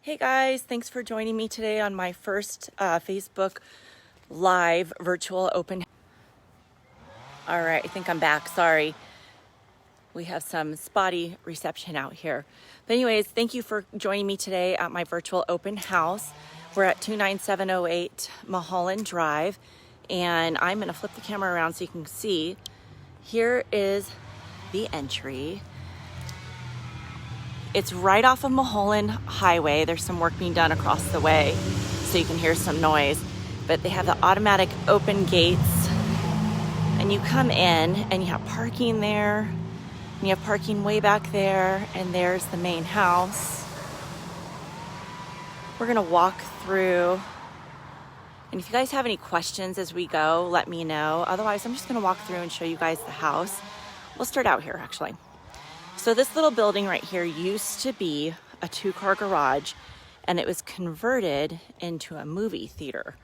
Hey guys, thanks for joining me today on my first Facebook Live virtual open. All right, I think I'm back. Sorry. We have some spotty reception out here. But anyways, thank you for joining me today at my virtual open house. We're at 29708 Mulholland Drive, and I'm going to flip the camera around so you can see. Here is the entry. It's right off of Mulholland Highway. There's some work being done across the way, so you can hear some noise. But they have the automatic open gates, and you come in and you have parking there, and you have parking way back there, and there's the main house. We're gonna walk through, and if you guys have any questions as we go, let me know. Otherwise, I'm just gonna walk through and show you guys the house. We'll start out here actually. So this little building right here used to be a 2-car garage, and it was converted into a movie theater.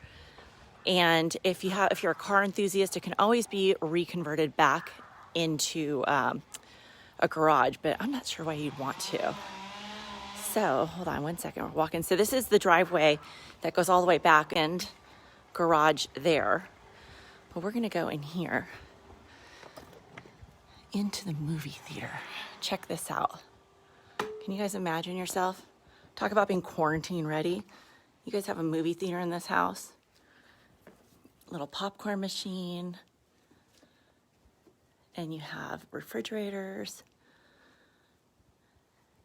And if you're a car enthusiast, it can always be reconverted back into a garage, but I'm not sure why you'd want to. So hold on one second, we're walking. So this is the driveway that goes all the way back and garage there. But we're gonna go in here into the movie theater. Check this out. Can you guys imagine yourself? Talk about being quarantine ready. You guys have a movie theater in this house. Little popcorn machine. And you have refrigerators.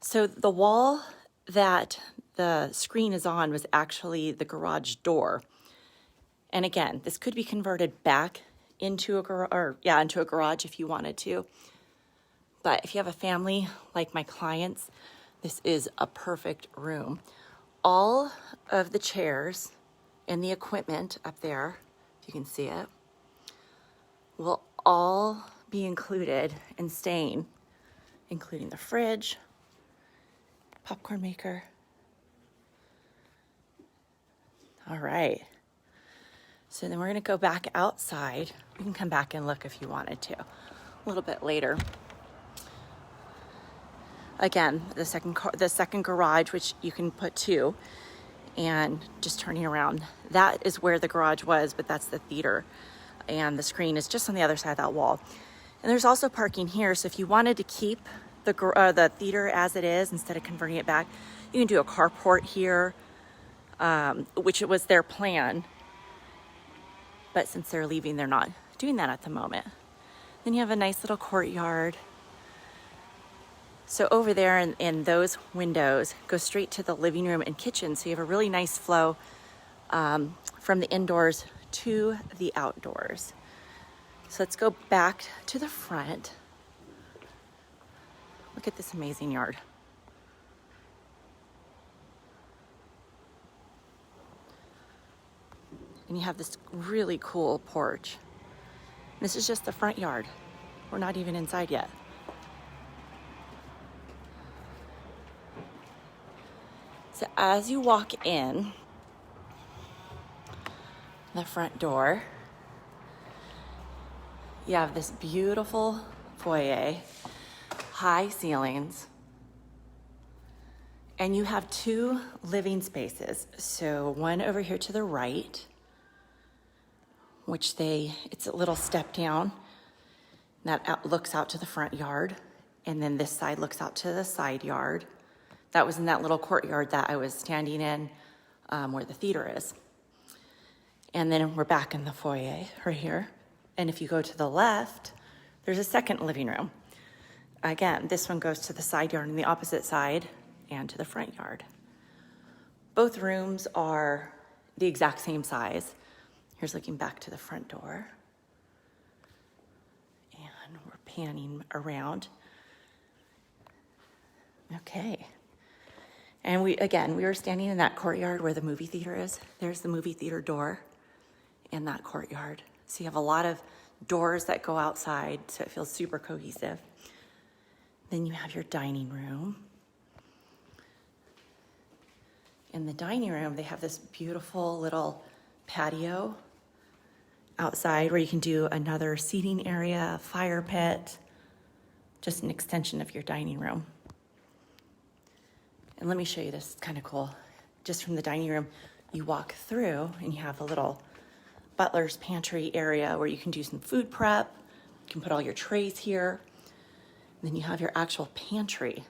So the wall that the screen is on was actually the garage door. And again, this could be converted back into a garage if you wanted to. But if you have a family like my clients, this is a perfect room. All of the chairs and the equipment up there, if you can see it, will all be included and staying, including the fridge, popcorn maker. All right. So then we're gonna go back outside. We can come back and look if you wanted to a little bit later. Again, the second garage, which you can put 2, and just turning around. That is where the garage was, but that's the theater. And the screen is just on the other side of that wall. And there's also parking here, so if you wanted to keep the theater as it is instead of converting it back, you can do a carport here, which it was their plan. But since they're leaving, they're not doing that at the moment. Then you have a nice little courtyard. So over there in those windows go straight to the living room and kitchen. So you have a really nice flow from the indoors to the outdoors. So let's go back to the front. Look at this amazing yard. And you have this really cool porch. This is just the front yard. We're not even inside yet. So as you walk in the front door, you have this beautiful foyer, high ceilings, and you have 2 living spaces. So one over here to the right, which it's a little step down that looks out to the front yard, and then this side looks out to the side yard. That was in that little courtyard that I was standing in where the theater is. And then we're back in the foyer right here. And if you go to the left, there's a second living room. Again, this one goes to the side yard on the opposite side and to the front yard. Both rooms are the exact same size. Here's looking back to the front door. And we're panning around. Okay. And we were standing in that courtyard where the movie theater is. There's the movie theater door in that courtyard. So you have a lot of doors that go outside, so it feels super cohesive. Then you have your dining room. In the dining room, they have this beautiful little patio outside where you can do another seating area, fire pit, just an extension of your dining room. And let me show you this, it's kind of cool. just from the dining room, you walk through and you have a little butler's pantry area where you can do some food prep. You can put all your trays here. And then you have your actual pantry.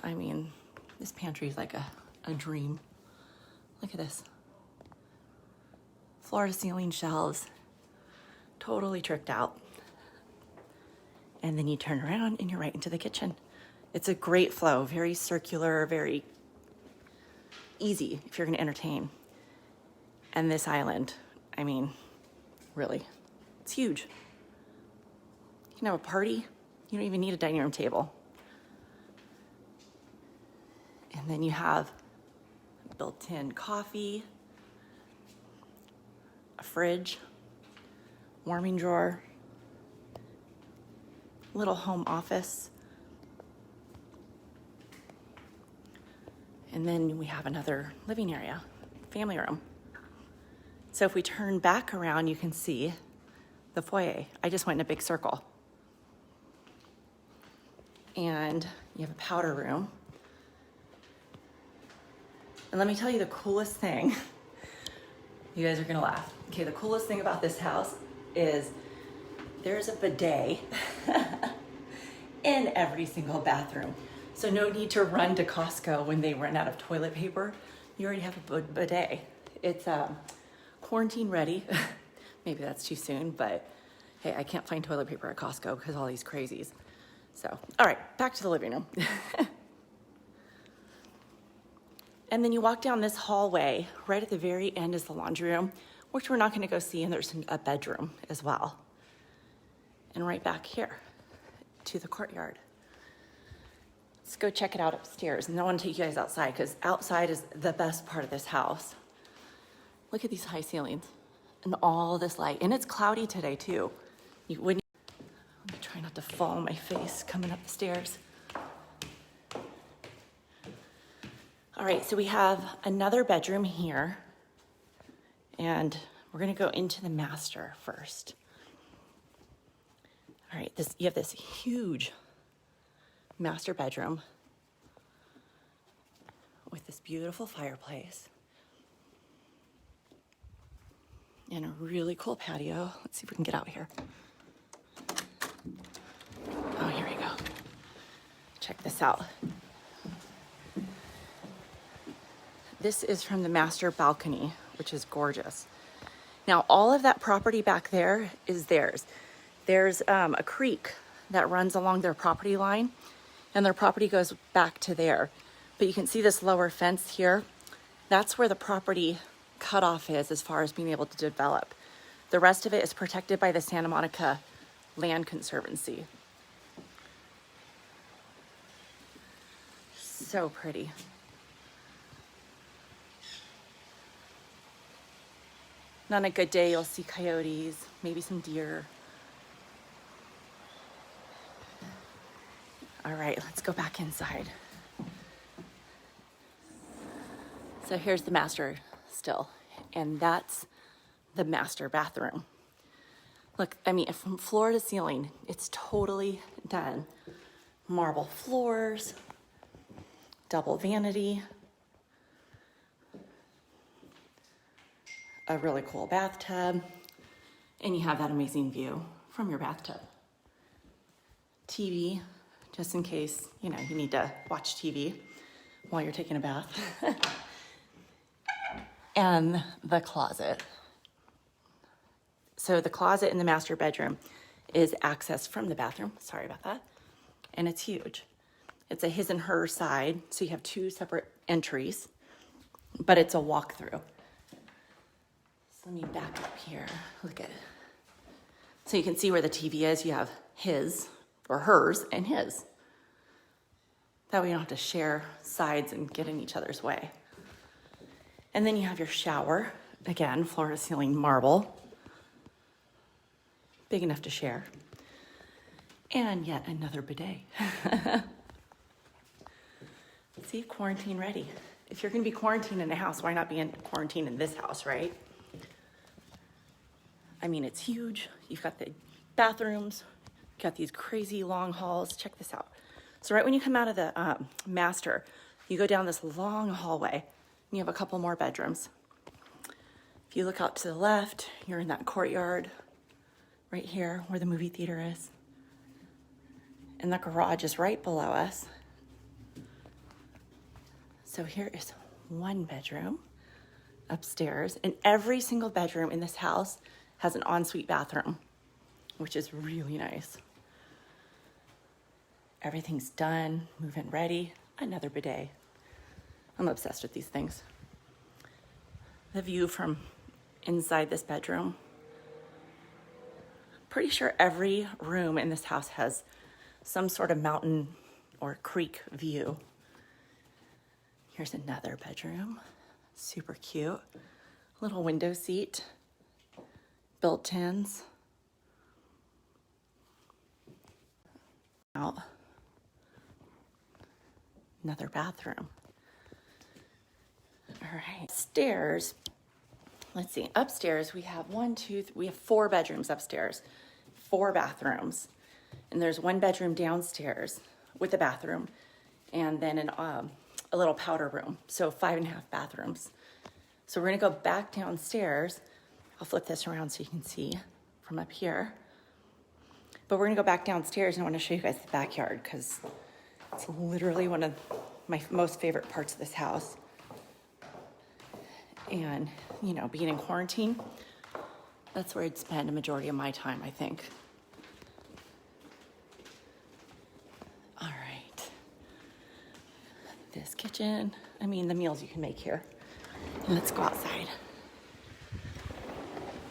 I mean, this pantry is like a dream. Look at this. Floor to ceiling shelves. Totally tricked out. And then you turn around and you're right into the kitchen. It's a great flow, very circular, very easy if you're gonna entertain. And this island, I mean, really, it's huge. You can have a party. You don't even need a dining room table. And then you have built-in coffee, a fridge, warming drawer, little home office. And then we have another living area, family room. So if we turn back around, you can see the foyer. I just went in a big circle. And you have a powder room. And let me tell you the coolest thing. You guys are gonna laugh. Okay, the coolest thing about this house is there's a bidet in every single bathroom. So no need to run to Costco when they run out of toilet paper. You already have a bidet. It's quarantine ready. Maybe that's too soon, but hey, I can't find toilet paper at Costco because all these crazies. So, all right, back to the living room. And then you walk down this hallway. Right at the very end is the laundry room, which we're not gonna go see, and there's a bedroom as well. And right back here to the courtyard. Let's go check it out upstairs. And I wanna take you guys outside because outside is the best part of this house. Look at these high ceilings and all this light. And it's cloudy today too. Let me try not to fall on my face coming up the stairs. All right, so we have another bedroom here, and we're gonna go into the master first. All right, you have this huge master bedroom with this beautiful fireplace and a really cool patio. Let's see if we can get out here. Oh, here we go. Check this out. This is from the master balcony, which is gorgeous. Now, all of that property back there is theirs. There's a creek that runs along their property line, and their property goes back to there. But you can see this lower fence here. That's where the property cutoff is as far as being able to develop. The rest of it is protected by the Santa Monica Land Conservancy. So pretty. And on a good day, you'll see coyotes, maybe some deer. All right, let's go back inside. So here's the master still, and that's the master bathroom. Look, I mean, from floor to ceiling, it's totally done. Marble floors, double vanity, a really cool bathtub, and you have that amazing view from your bathtub. TV, just in case, you know, you need to watch TV while you're taking a bath. And the closet. So the closet in the master bedroom is accessed from the bathroom. Sorry about that. And it's huge. It's a his and her side, so you have two separate entries, but it's a walkthrough. So let me back up here. Look at it. So you can see where the TV is. You have his or hers and his. That way you don't have to share sides and get in each other's way. And then you have your shower. Again, floor to ceiling marble. Big enough to share. And yet another bidet. See, quarantine ready. If you're gonna be quarantined in a house, why not be in quarantine in this house, right? I mean, it's huge. You've got the bathrooms, you've got these crazy long halls. Check this out. So right when you come out of the master, You go down this long hallway and you have a couple more bedrooms. If you look out to the left, you're in that courtyard right here where the movie theater is. And the garage is right below us. So here is one bedroom upstairs, and every single bedroom in this house has an ensuite bathroom, which is really nice. Everything's done, move-in ready, another bidet. I'm obsessed with these things. The view from inside this bedroom. Pretty sure every room in this house has some sort of mountain or creek view. Here's another bedroom, super cute. Little window seat, built-ins. Out. Another bathroom. All right, stairs. Let's see, upstairs we have we have 4 bedrooms upstairs, 4 bathrooms. And there's 1 bedroom downstairs with a bathroom and then a little powder room. So 5.5 bathrooms. So we're gonna go back downstairs. I'll flip this around so you can see from up here. But we're gonna go back downstairs and I wanna show you guys the backyard because it's literally one of my most favorite parts of this house. And, you know, being in quarantine, that's where I'd spend a majority of my time, I think. All right. This kitchen, I mean, the meals you can make here. And let's go outside.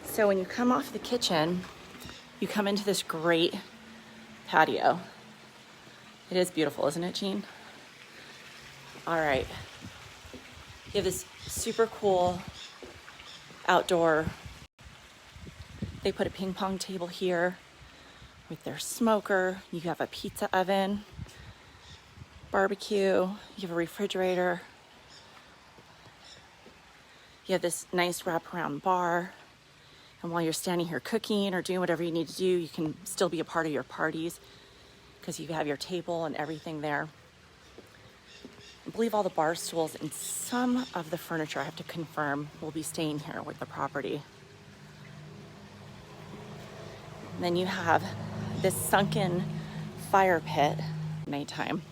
So when you come off the kitchen, you come into this great patio. It is beautiful, isn't it, Jean? All right. You have this super cool outdoor, they put a ping pong table here with their smoker. You have a pizza oven, barbecue, you have a refrigerator. You have this nice wraparound bar. And while you're standing here cooking or doing whatever you need to do, you can still be a part of your parties because you have your table and everything there. I believe all the bar stools and some of the furniture, I have to confirm, will be staying here with the property. And then you have this sunken fire pit at nighttime.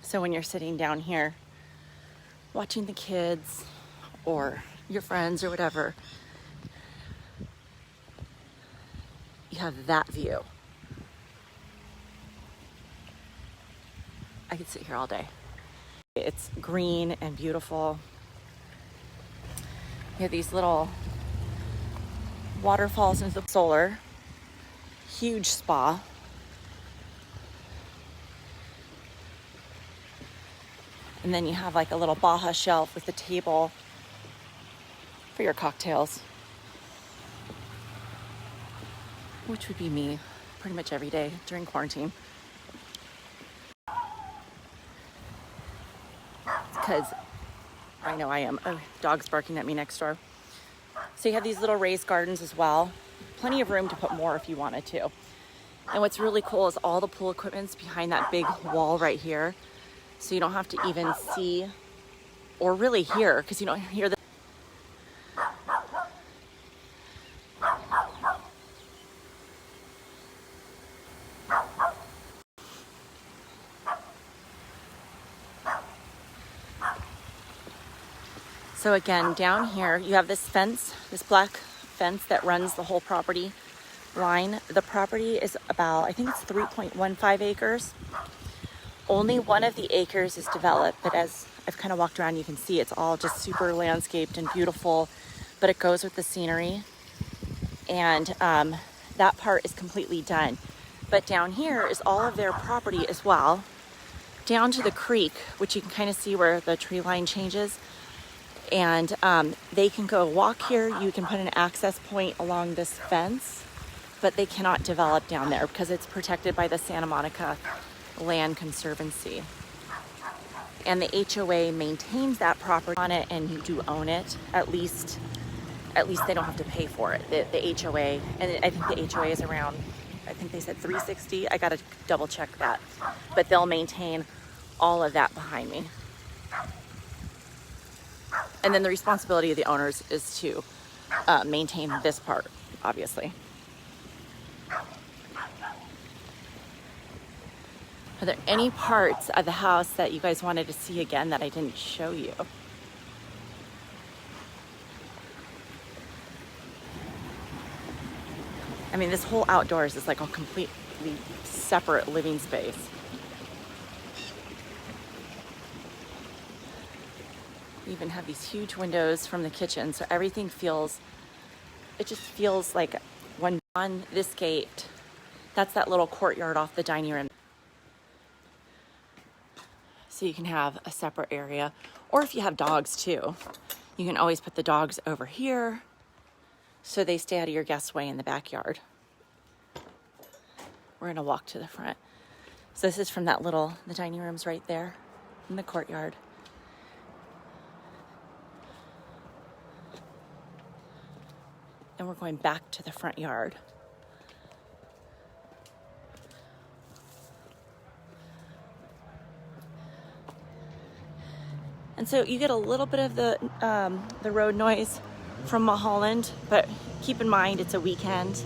So when you're sitting down here watching the kids or your friends or whatever, you have that view. I could sit here all day. It's green and beautiful. You have these little waterfalls into the solar. Huge spa. And then you have like a little Baja shelf with a table for your cocktails, which would be me pretty much every day during quarantine. Because I know I am. Oh, dog's barking at me next door. So you have these little raised gardens as well. Plenty of room to put more if you wanted to. And what's really cool is all the pool equipment's behind that big wall right here. So you don't have to even see or really hear, because you don't hear the So again, down here, you have this fence, this black fence that runs the whole property line. The property is about, I think it's 3.15 acres. Only one of the acres is developed, but as I've kind of walked around, you can see it's all just super landscaped and beautiful, but it goes with the scenery. And that part is completely done. But down here is all of their property as well, down to the creek, which you can kind of see where the tree line changes. And they can go walk here. You can put an access point along this fence, but they cannot develop down there because it's protected by the Santa Monica Land Conservancy. And the HOA maintains that property on it, and you do own it. At least they don't have to pay for it. The HOA, and I think the HOA is around I think they said 360. I got to double check that. But they'll maintain all of that behind me. And then the responsibility of the owners is to maintain this part, obviously. Are there any parts of the house that you guys wanted to see again that I didn't show you? I mean, this whole outdoors is like a completely separate living space. We even have these huge windows from the kitchen, so everything feels, it just feels like when on this gate, that's that little courtyard off the dining room. So you can have a separate area, or if you have dogs too, you can always put the dogs over here so they stay out of your guest's way in the backyard. We're gonna walk to the front. So this is from that the dining room's right there in the courtyard. And we're going back to the front yard. And so you get a little bit of the road noise from Mulholland, but keep in mind it's a weekend,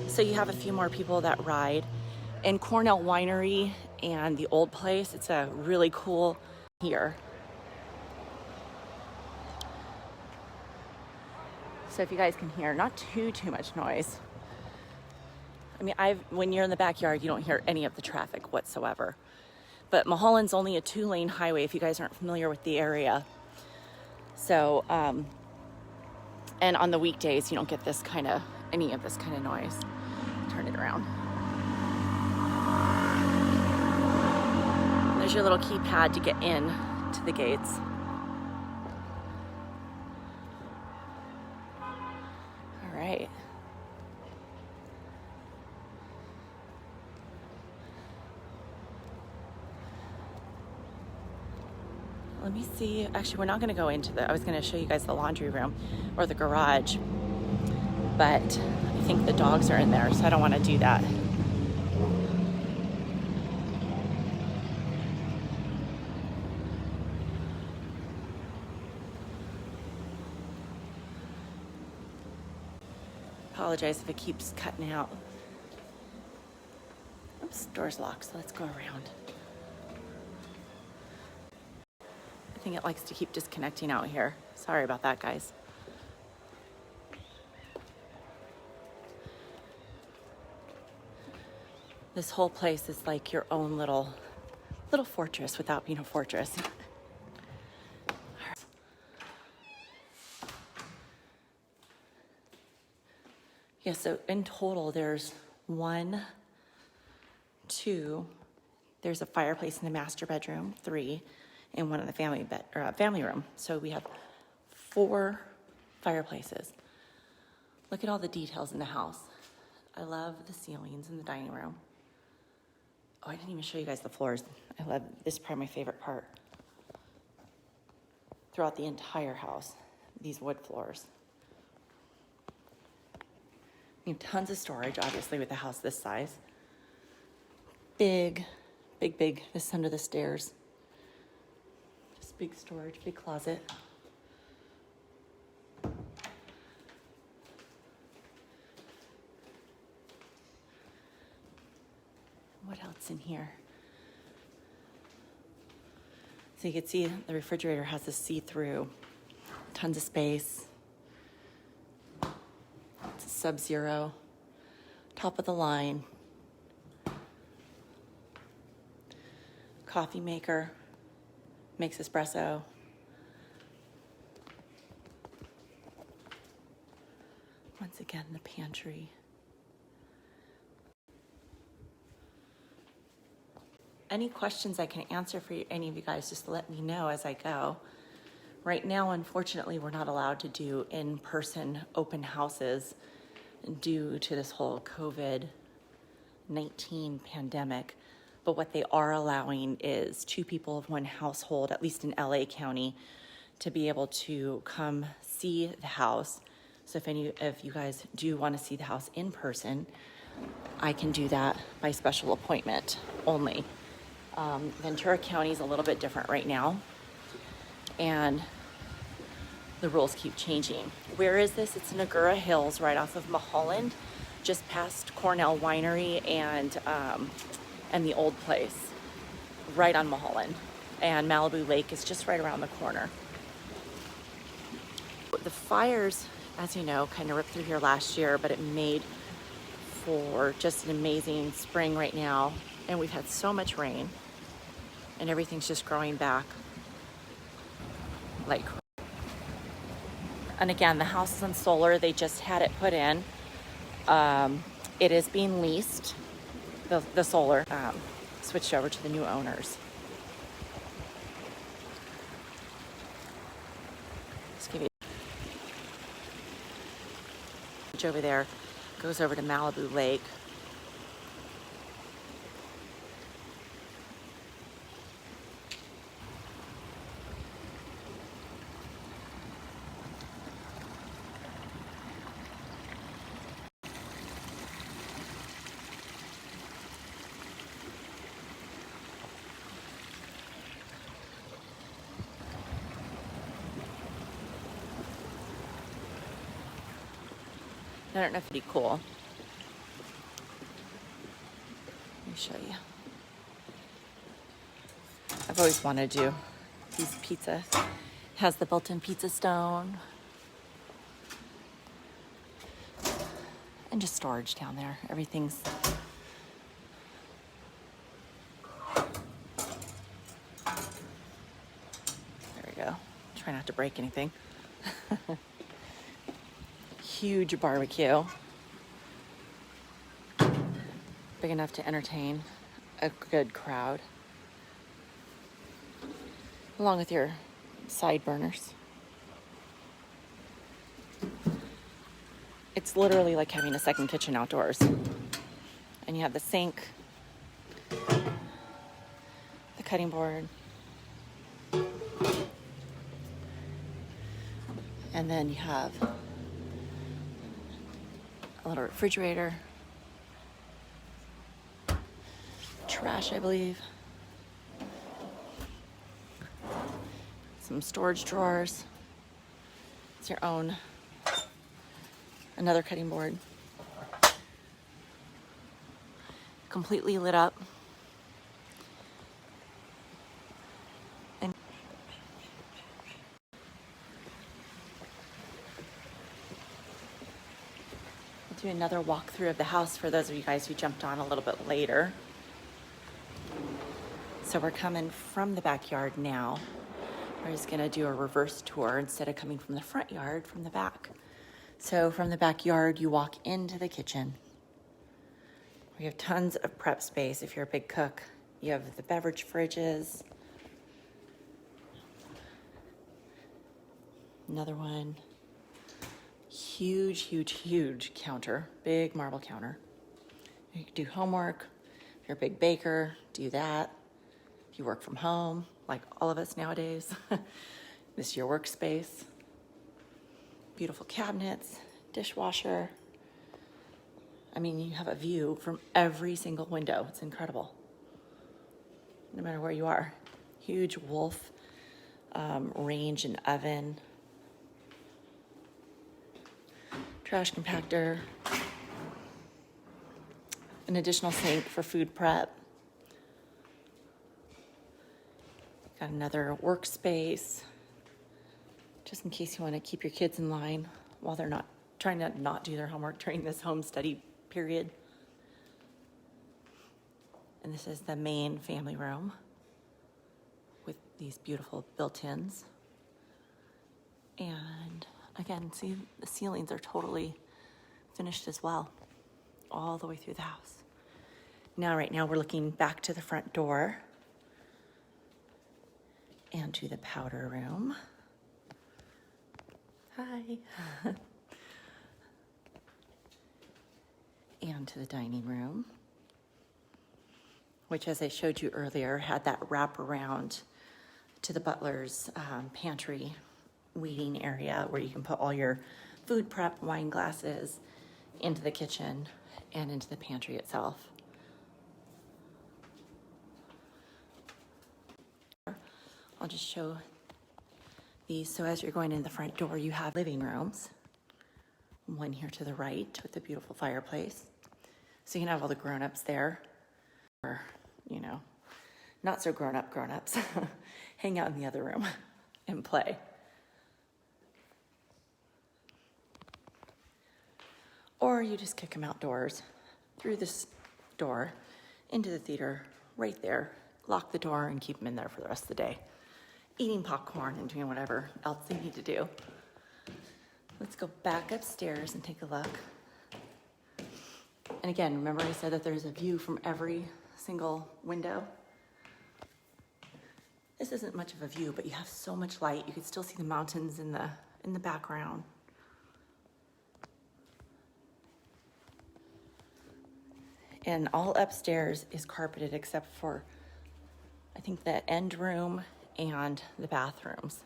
so you have a few more people that ride. And Cornell Winery and the old place, it's a really cool here. So if you guys can hear, not too much noise. I mean, when you're in the backyard, you don't hear any of the traffic whatsoever. But Mulholland's only a 2-lane highway if you guys aren't familiar with the area. So, and on the weekdays, you don't get any of this kind of noise. Turn it around. And there's your little keypad to get in to the gates. All right. Let me see. Actually, we're not going to go into I was going to show you guys the laundry room or the garage, but I think the dogs are in there, so I don't want to do that. Apologize if it keeps cutting out. Oops, door's locked, so let's go around. I think it likes to keep disconnecting out here. Sorry about that, guys. This whole place is like your own little fortress without being a fortress. Yeah, so in total there's there's a fireplace in the master bedroom, 3, and one in the family room. So we have 4 fireplaces. Look at all the details in the house. I love the ceilings in the dining room. Oh, I didn't even show you guys the floors. I love this, probably my favorite part. Throughout the entire house, these wood floors. You have tons of storage, obviously, with a house this size. Big, this under the stairs. Just big storage, big closet. What else in here? So you can see the refrigerator has this see-through, tons of space. It's a Sub-Zero, top of the line. Coffee maker, makes espresso. Once again, the pantry. Any questions I can answer for any of you guys, just let me know as I go. Right now, unfortunately, we're not allowed to do in-person open houses due to this whole COVID-19 pandemic. But what they are allowing is 2 people of one household, at least in LA County, to be able to come see the house. So if any of you guys do want to see the house in person, I can do that by special appointment only. Ventura County is a little bit different right now, and the rules keep changing. Where is this? It's in Agoura Hills, right off of Mulholland, just past Cornell Winery and the old place, right on Mulholland. And Malibu Lake is just right around the corner. The fires, as you know, kind of ripped through here last year, but it made for just an amazing spring right now. And we've had so much rain, and everything's just growing back like crazy. And again, the house is on solar. They just had it put in. It is being leased, the solar, switched over to the new owners. Just give you over there, goes over to Malibu Lake. I don't know if it'd be cool. Let me show you. I've always wanted to do these pizzas. It has the built-in pizza stone. And just storage down there. Everything's... There we go. Try not to break anything. Huge barbecue. Big enough to entertain a good crowd. Along with your side burners. It's literally like having a second kitchen outdoors. And you have the sink, the cutting board, and then you have a little refrigerator, trash, I believe, some storage drawers. It's your own, another cutting board, completely lit up. And I'll do another walkthrough of the house for those of you guys who jumped on a little bit later. So we're coming from the backyard now. We're just gonna do a reverse tour instead of coming from the front yard, from the back. So from the backyard, you walk into the kitchen. We have tons of prep space if you're a big cook. You have the beverage fridges. Another one. Huge, huge, huge counter. Big marble counter. You can do homework. If you're a big baker, do that. If you work from home, like all of us nowadays, this is your workspace. Beautiful cabinets, dishwasher. I mean, you have a view from every single window. It's incredible. No matter where you are. Huge Wolf range and oven. Trash compactor. An additional sink for food prep. Got another workspace, just in case you want to keep your kids in line while they're not trying to not do their homework during this home study period. And this is the main family room with these beautiful built-ins. And again, see, the ceilings are totally finished as well, all the way through the house. Now, right now, we're looking back to the front door and to the powder room. Hi. And to the dining room, which, as I showed you earlier, had that wraparound to the butler's pantry waiting area where you can put all your food prep, wine glasses into the kitchen. and into the pantry itself. I'll just show these. So as you're going in the front door, you have living rooms. One here to the right with the beautiful fireplace. So you can have all the grown-ups there, or, you know, not so grown-ups, hang out in the other room and play. Or you just kick them outdoors through this door into the theater right there, lock the door and keep them in there for the rest of the day, eating popcorn and doing whatever else they need to do. Let's go back upstairs and take a look. And again, remember I said that there's a view from every single window? This isn't much of a view, but you have so much light. You can still see the mountains in the background. And all upstairs is carpeted except for, I think, the end room and the bathrooms.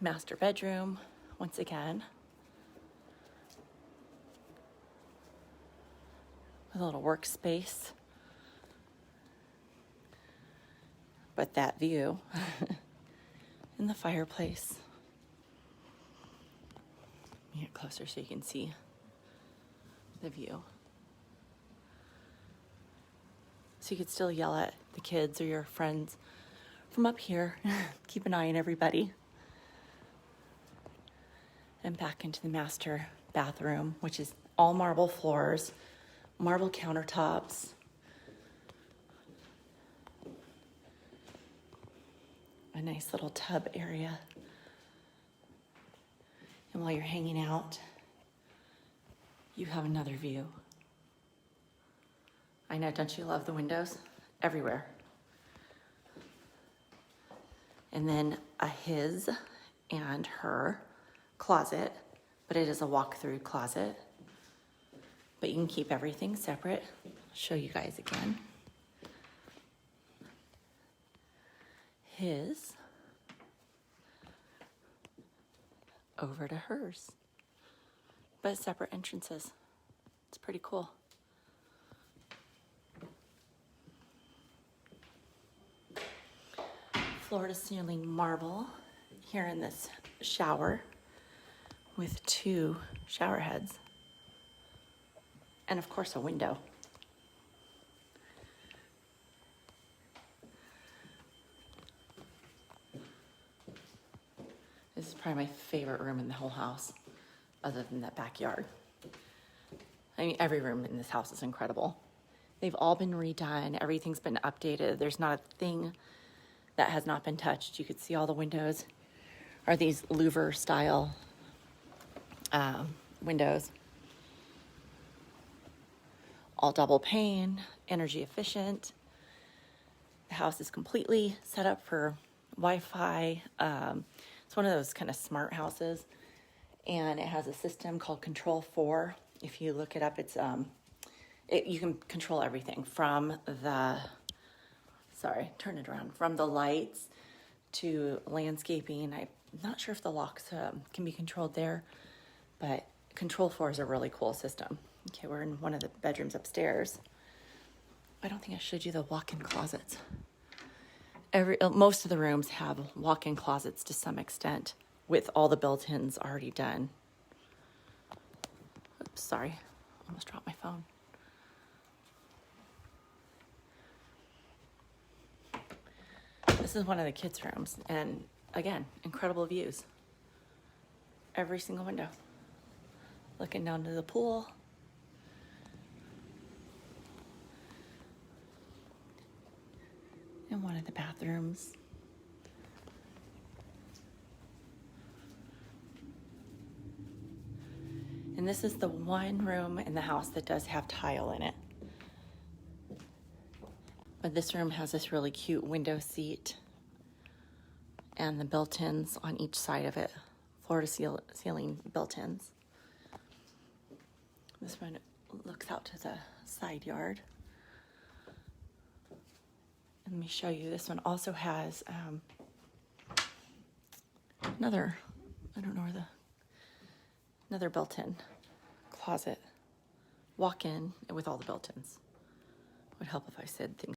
Master bedroom, once again. With a little workspace. But that view in the fireplace. Let me get closer so you can see the view. So you could still yell at the kids or your friends from up here. Keep an eye on everybody. And back into the master bathroom, which is all marble floors, marble countertops. A nice little tub area. And while you're hanging out, you have another view. I know, don't you love the windows? Everywhere. And then a his and her closet, but it is a walk-through closet. But you can keep everything separate. I'll show you guys again. His over to hers, but separate entrances. It's pretty cool. Floor to ceiling marble here in this shower with 2 shower heads and of course a window. This is probably my favorite room in the whole house, other than that backyard. I mean, every room in this house is incredible. They've all been redone. Everything's been updated. There's not a thing that has not been touched. You could see all the windows are these louver style windows. All double pane, energy efficient. The house is completely set up for Wi-Fi. It's one of those kind of smart houses, and it has a system called Control 4. If you look it up, it's you can control everything from the, turn it around, from the lights to landscaping. I'm not sure if the locks can be controlled there, but Control 4 is a really cool system. Okay, we're in one of the bedrooms upstairs. I don't think I showed you the walk-in closets. Most of the rooms have walk-in closets to some extent, with all the built-ins already done. Oops, sorry, almost dropped my phone. This is one of the kids' rooms, and again, incredible views. Every single window. Looking down to the pool. In one of the bathrooms. And this is the one room in the house that does have tile in it. But this room has this really cute window seat and the built-ins on each side of it. Floor to ceiling built-ins. This one looks out to the side yard. And let me show you, this one also has another built-in closet walk-in with all the built-ins. Would help if I said things.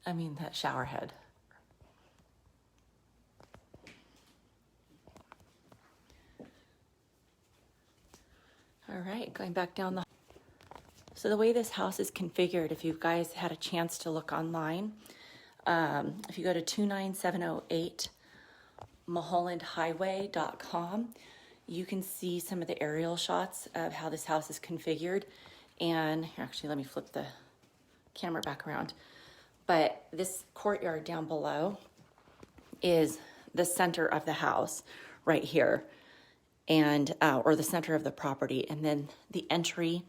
I mean, that shower head. All right, going back down the. So the way this house is configured, if you guys had a chance to look online, if you go to 29708 mulhollandhighway.com, you can see some of the aerial shots of how this house is configured. And here, actually, let me flip the camera back around. But this courtyard down below is the center of the house right here, and or the center of the property. And then the entry,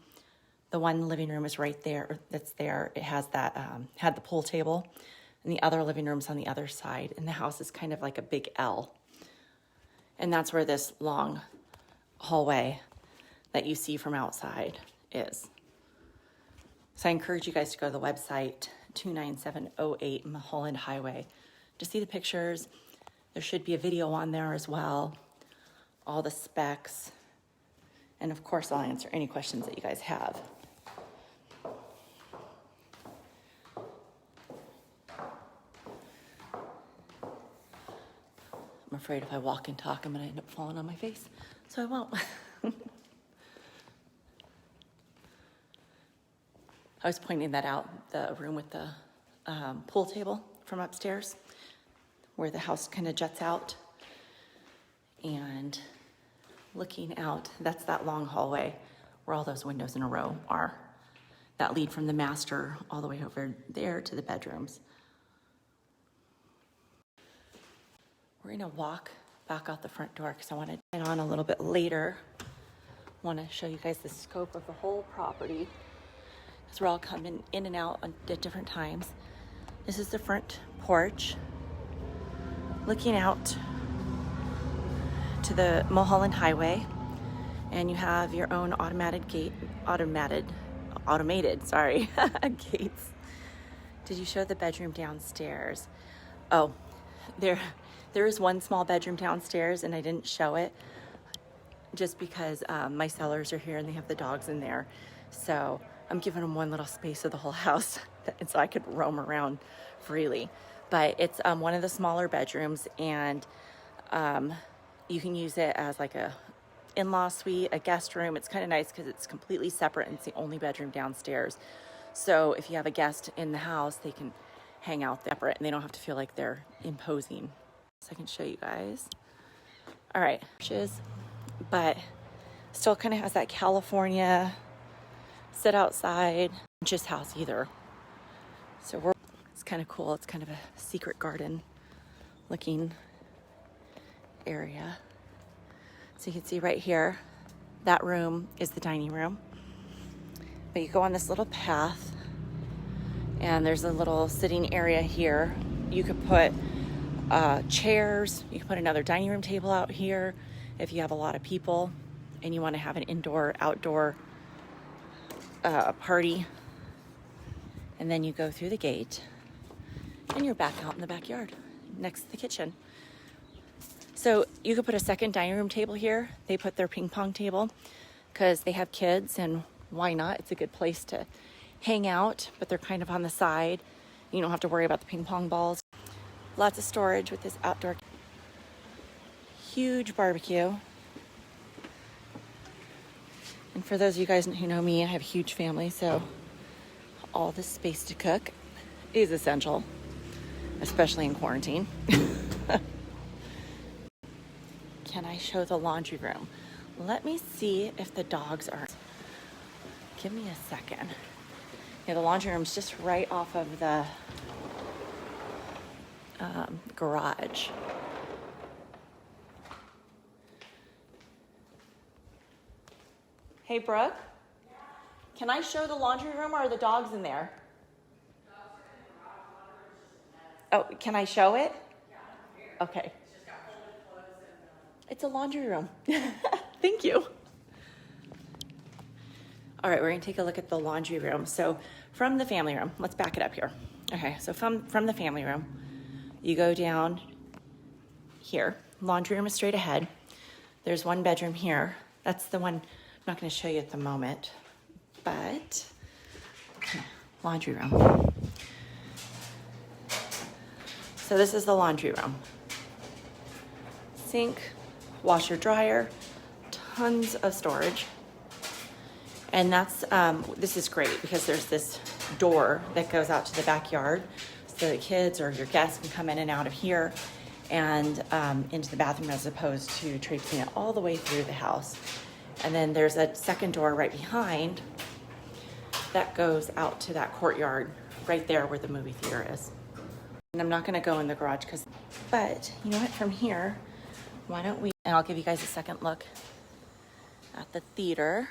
the one living room is right there. That's there. It has that had the pool table, and the other living room's on the other side. And the house is kind of like a big L. And that's where this long hallway that you see from outside is. So I encourage you guys to go to the website 29708 Mulholland Highway to see the pictures. There should be a video on there as well, all the specs, and of course I'll answer any questions that you guys have. I'm afraid if I walk and talk, I'm gonna end up falling on my face, so I won't. I was pointing that out, the room with the pool table from upstairs, where the house kind of juts out. And looking out, that's that long hallway where all those windows in a row are, that lead from the master all the way over there to the bedrooms. We're gonna walk back out the front door because I want to get on a little bit later. I want to show you guys the scope of the whole property, because we're all coming in and out at different times. This is the front porch, looking out to the Mulholland Highway, and you have your own automated, gates. Did you show the bedroom downstairs? Oh, there is one small bedroom downstairs, and I didn't show it just because my sellers are here and they have the dogs in there. So I'm giving them one little space of the whole house so I could roam around freely. But it's one of the smaller bedrooms, and you can use it as like a in-law suite, a guest room. It's kind of nice because it's completely separate and it's the only bedroom downstairs. So if you have a guest in the house, they can hang out separate and they don't have to feel like they're imposing. So I can show you guys. All right, but still kind of has that California sit outside, just house either. So it's kind of cool. It's kind of a secret garden looking area. So you can see right here, that room is the dining room. But you go on this little path, and there's a little sitting area here. You could put chairs. You can put another dining room table out here if you have a lot of people and you want to have an indoor-outdoor party. And then you go through the gate and you're back out in the backyard next to the kitchen. So you could put a second dining room table here. They put their ping pong table because they have kids, and why not? It's a good place to hang out, but they're kind of on the side. You don't have to worry about the ping pong balls. Lots of storage with this outdoor huge barbecue. And for those of you guys who know me, I have a huge family, so all this space to cook is essential, especially in quarantine. Can I show the laundry room? Let me see if the dogs are. Give me a second. Yeah, the laundry room's just right off of the garage. Hey, Brooke? Yeah. Can I show the laundry room, or are the dogs in there? Oh, can I show it? Yeah. Okay. It's a laundry room. Thank you. All right, we're gonna take a look at the laundry room. So from the family room, let's back it up here. Okay, so from the family room, you go down here. Laundry room is straight ahead. There's one bedroom here. That's the one I'm not going to show you at the moment, but laundry room. So this is the laundry room. Sink, washer, dryer, tons of storage. And that's, this is great because there's this door that goes out to the backyard so the kids or your guests can come in and out of here and into the bathroom as opposed to traipsing it all the way through the house. And then there's a second door right behind that goes out to that courtyard right there where the movie theater is. And I'm not gonna go in the garage but you know what, from here, why don't we, and I'll give you guys a second look at the theater.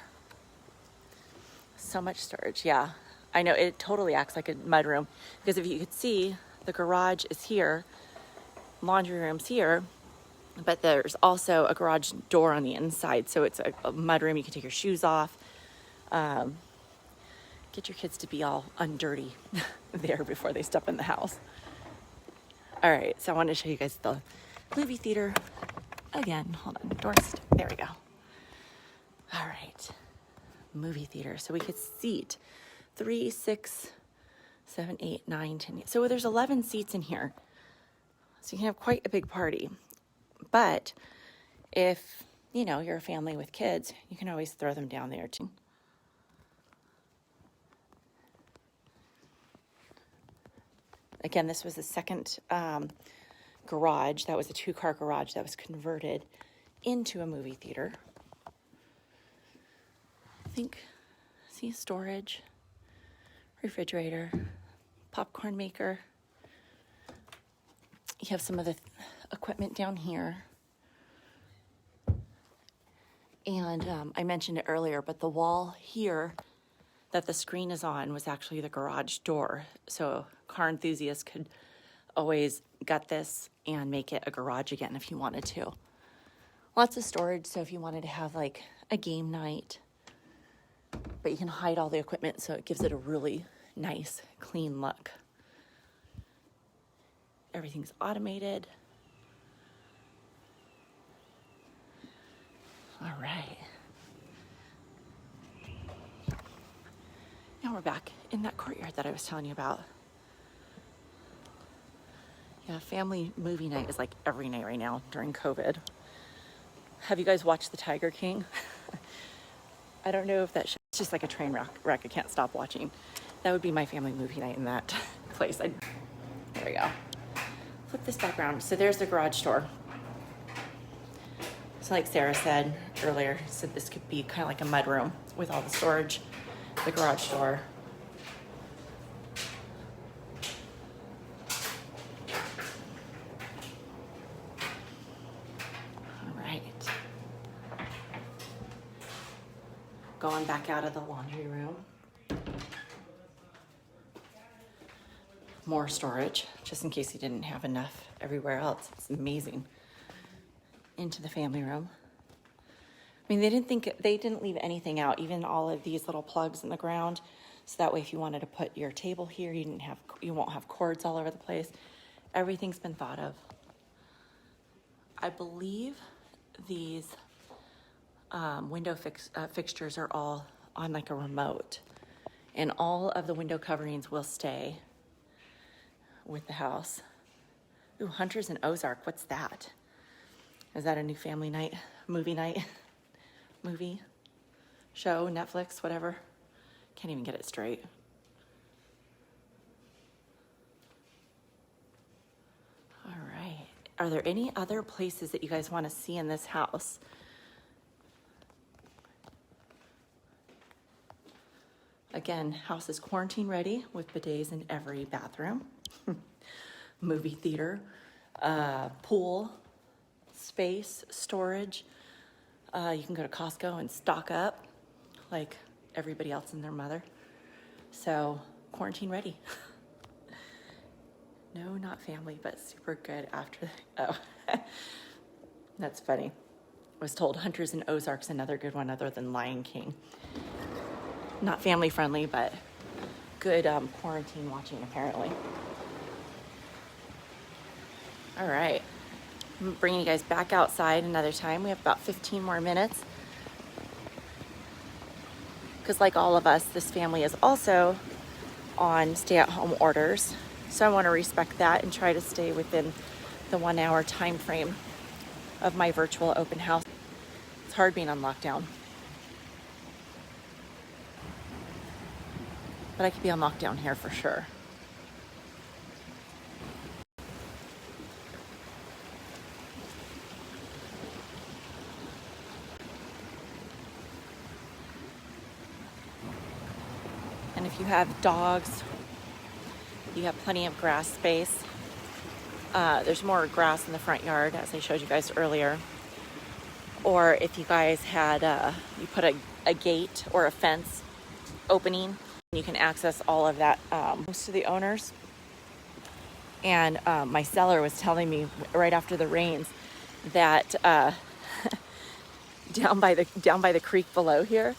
So much storage, yeah. I know, it totally acts like a mudroom because if you could see, the garage is here, laundry room's here, but there's also a garage door on the inside. So it's a mudroom, you can take your shoes off. Get your kids to be all undirty there before they step in the house. All right, so I wanted to show you guys the movie theater again. Hold on, doors, there we go. All right, movie theater. So we could seat 3, 6, 7, 8, 9, 10. So there's 11 seats in here. So you can have quite a big party. But if, you know, you're a family with kids, you can always throw them down there too. Again, this was the second garage. That was a 2-car garage that was converted into a movie theater. I think, see, storage, refrigerator, popcorn maker. You have some of the equipment down here. And I mentioned it earlier, but the wall here that the screen is on was actually the garage door. So car enthusiasts could always gut this and make it a garage again if you wanted to. Lots of storage, so if you wanted to have like a game night, but you can hide all the equipment so it gives it a really nice, clean look. Everything's automated. All right. Now we're back in that courtyard that I was telling you about. Yeah, family movie night is like every night right now during COVID. Have you guys watched The Tiger King? I don't know if it's just like a train wreck I can't stop watching. That would be my family movie night in that place. There we go. Flip this back around. So there's the garage door. So like Sarah said earlier, said this could be kind of like a mud room with all the storage, the garage door. All right. Going back out of the laundry room. More storage, just in case you didn't have enough everywhere else. It's amazing. Into the family room. I mean, they didn't leave anything out, even all of these little plugs in the ground. So that way, if you wanted to put your table here, you won't have cords all over the place. Everything's been thought of. I believe these window fixtures are all on like a remote, and all of the window coverings will stay with the house. Ooh, Hunters in Ozark, what's that? Is that a new family night, movie show, Netflix, whatever? Can't even get it straight. All right. Are there any other places that you guys want to see in this house? Again, house is quarantine ready with bidets in every bathroom. Movie theater, pool, space, storage. You can go to Costco and stock up like everybody else and their mother. So quarantine ready. No, not family, but super good after. Oh, that's funny. I was told Hunters in Ozark's another good one other than Lion King. Not family friendly, but good quarantine watching apparently. All right, I'm bringing you guys back outside another time. We have about 15 more minutes. Because like all of us, this family is also on stay-at-home orders. So I want to respect that and try to stay within the 1 hour time frame of my virtual open house. It's hard being on lockdown. But I could be on lockdown here for sure. And if you have dogs, you have plenty of grass space. There's more grass in the front yard, as I showed you guys earlier. Or if you guys had, you put a gate or a fence opening, you can access all of that. Most of the owners. And my seller was telling me right after the rains that down by the creek below here,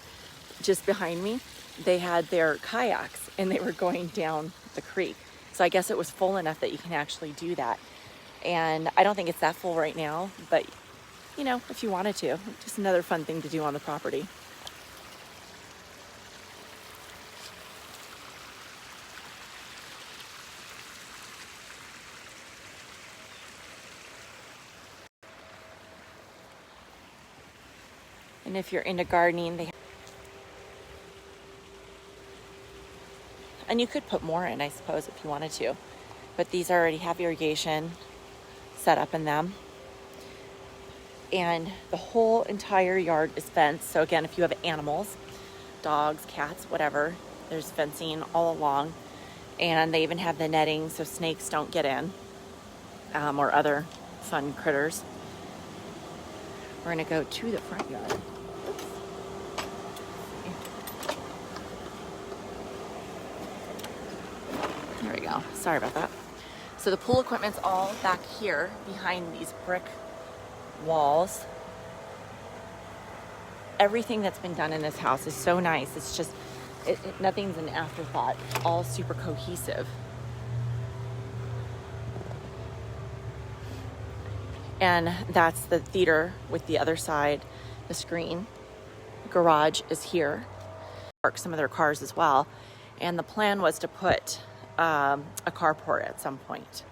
just behind me, they had their kayaks and they were going down the creek. So I guess it was full enough that you can actually do that. And I don't think it's that full right now, but you know, if you wanted to, just another fun thing to do on the property. And if you're into gardening, and you could put more in, I suppose, if you wanted to. But these already have irrigation set up in them. And the whole entire yard is fenced. So again, if you have animals, dogs, cats, whatever, there's fencing all along. And they even have the netting so snakes don't get in, or other fun critters. We're gonna go to the front yard. There we go. Sorry about that. So the pool equipment's all back here behind these brick walls. Everything that's been done in this house is so nice. It's just, nothing's an afterthought. It's all super cohesive. And that's the theater with the other side, the screen. Garage is here. Park some of their cars as well. And the plan was to put a carport at some point.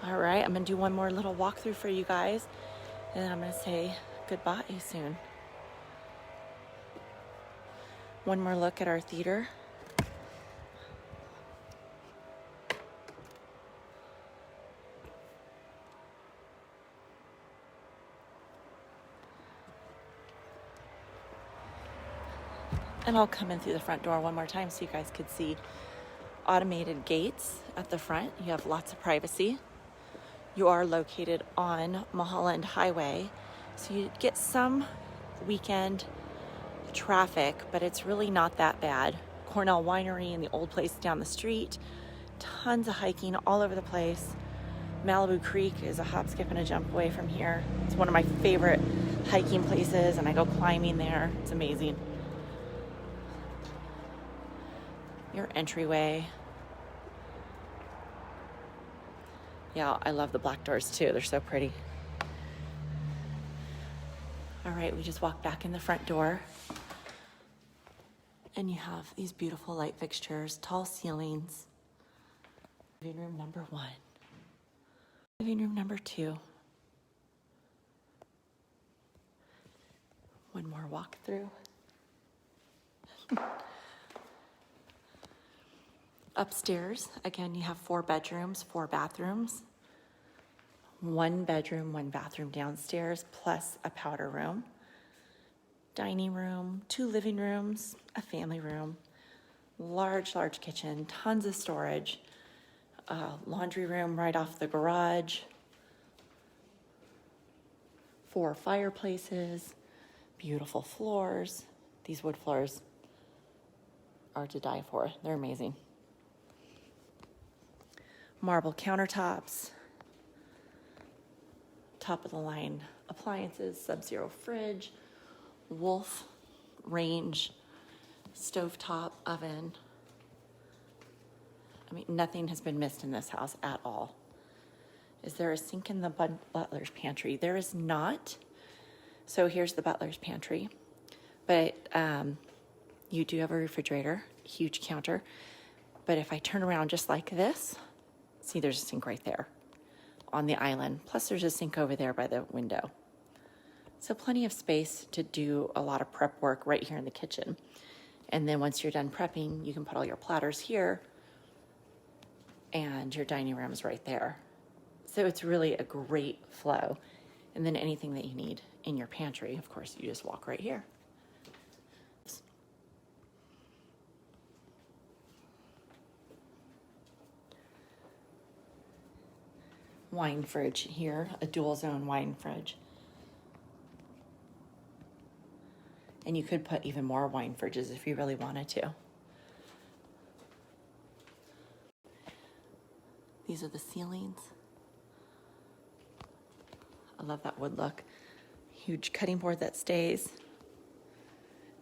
All right, I'm gonna do one more little walkthrough for you guys, and then I'm gonna say goodbye soon. One more look at our theater. And I'll come in through the front door one more time so you guys could see automated gates at the front. You have lots of privacy. You are located on Mulholland Highway, so you get some weekend traffic, but it's really not that bad. Cornell Winery and the old place down the street. Tons of hiking all over the place. Malibu Creek is a hop, skip, and a jump away from here. It's one of my favorite hiking places, and I go climbing there. It's amazing. Your entryway. Yeah, I love the black doors too. They're so pretty. All right, we just walked back in the front door. And you have these beautiful light fixtures, tall ceilings. Living room number 1. Living room number 2. One more walkthrough. Upstairs, again, you have 4 bedrooms, 4 bathrooms. 1 bedroom, 1 bathroom downstairs, plus a powder room. Dining room, 2 living rooms, a family room, large kitchen, tons of storage, laundry room right off the garage, 4 fireplaces, beautiful floors. These wood floors are to die for. They're amazing. Marble countertops, top of the line appliances, Sub-Zero fridge, Wolf range, stovetop oven. I mean, nothing has been missed in this house at all. Is there a sink in the butler's pantry? There is not. So here's the butler's pantry. But you do have a refrigerator, huge counter. But if I turn around just like this, see, there's a sink right there on the island. Plus there's a sink over there by the window. So plenty of space to do a lot of prep work right here in the kitchen. And then once you're done prepping, you can put all your platters here and your dining room is right there. So it's really a great flow. And then anything that you need in your pantry, of course, you just walk right here. Wine fridge here, a dual zone wine fridge. And you could put even more wine fridges if you really wanted to. These are the ceilings. I love that wood look. Huge cutting board that stays.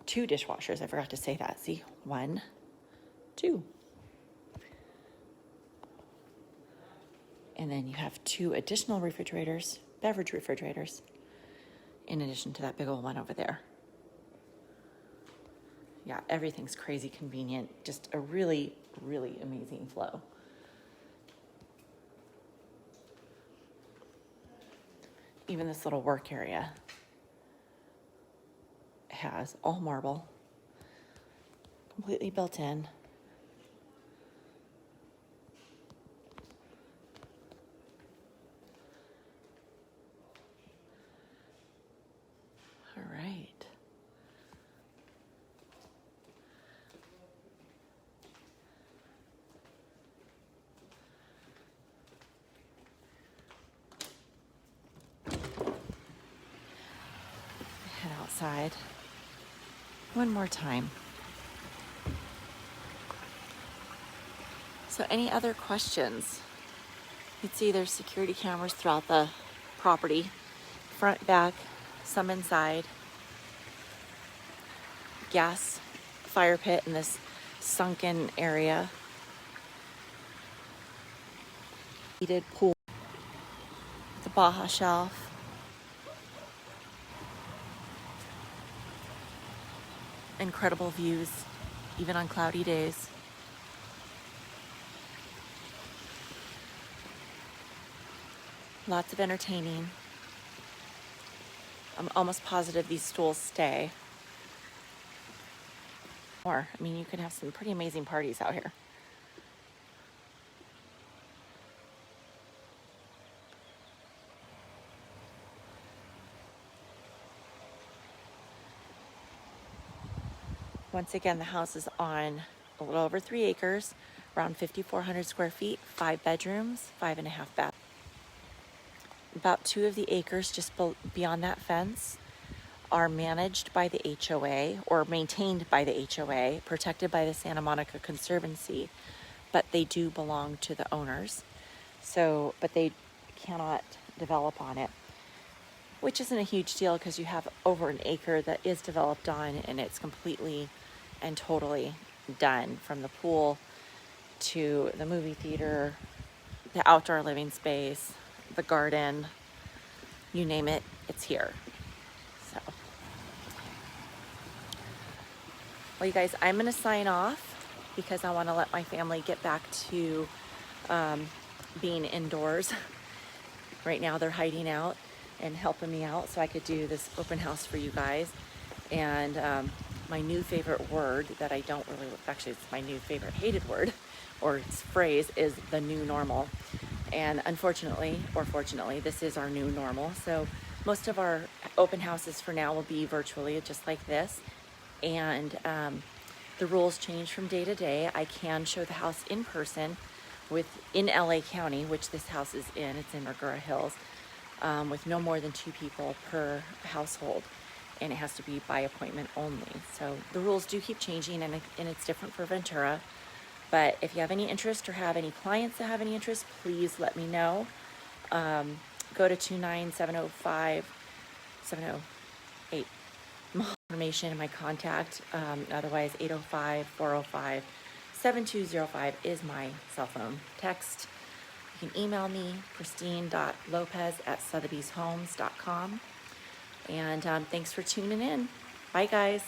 2 dishwashers, I forgot to say that. See, 1, 2. And then you have 2 additional refrigerators, beverage refrigerators, in addition to that big old one over there. Yeah, everything's crazy convenient. Just a really, really amazing flow. Even this little work area has all marble, completely built in. All right. Head outside one more time. So any other questions? You can see there's security cameras throughout the property, front, back, some inside. Gas fire pit in this sunken area. Heated pool. The Baja shelf. Incredible views, even on cloudy days. Lots of entertaining. I'm almost positive these stools stay. Or, I mean, you can have some pretty amazing parties out here. Once again, the house is on a little over 3 acres, around 5,400 square feet, 5 bedrooms, 5.5 baths. About 2 of the acres just beyond that fence are managed by the HOA or maintained by the HOA, protected by the Santa Monica Conservancy, but they do belong to the owners. So, but they cannot develop on it, which isn't a huge deal because you have over an acre that is developed on and it's completely and totally done, from the pool to the movie theater, the outdoor living space, the garden, you name it, it's here. So, well, you guys, I'm going to sign off because I want to let my family get back to being indoors. Right now they're hiding out and helping me out so I could do this open house for you guys. And my new favorite word that I don't really, actually it's my new favorite hated word or phrase is the new normal. And unfortunately, or fortunately, this is our new normal. So most of our open houses for now will be virtually, just like this. And the rules change from day to day. I can show the house in person in LA County, which this house is in. It's in Margura Hills, with no more than 2 people per household. And it has to be by appointment only. So the rules do keep changing, and it's different for Ventura. But if you have any interest or have any clients that have any interest, please let me know. Go to 29705-708 information and my contact. Otherwise, 805-405-7205 is my cell phone. Text. You can email me, christine.lopez@sotheby'shomes.com. And thanks for tuning in. Bye, guys.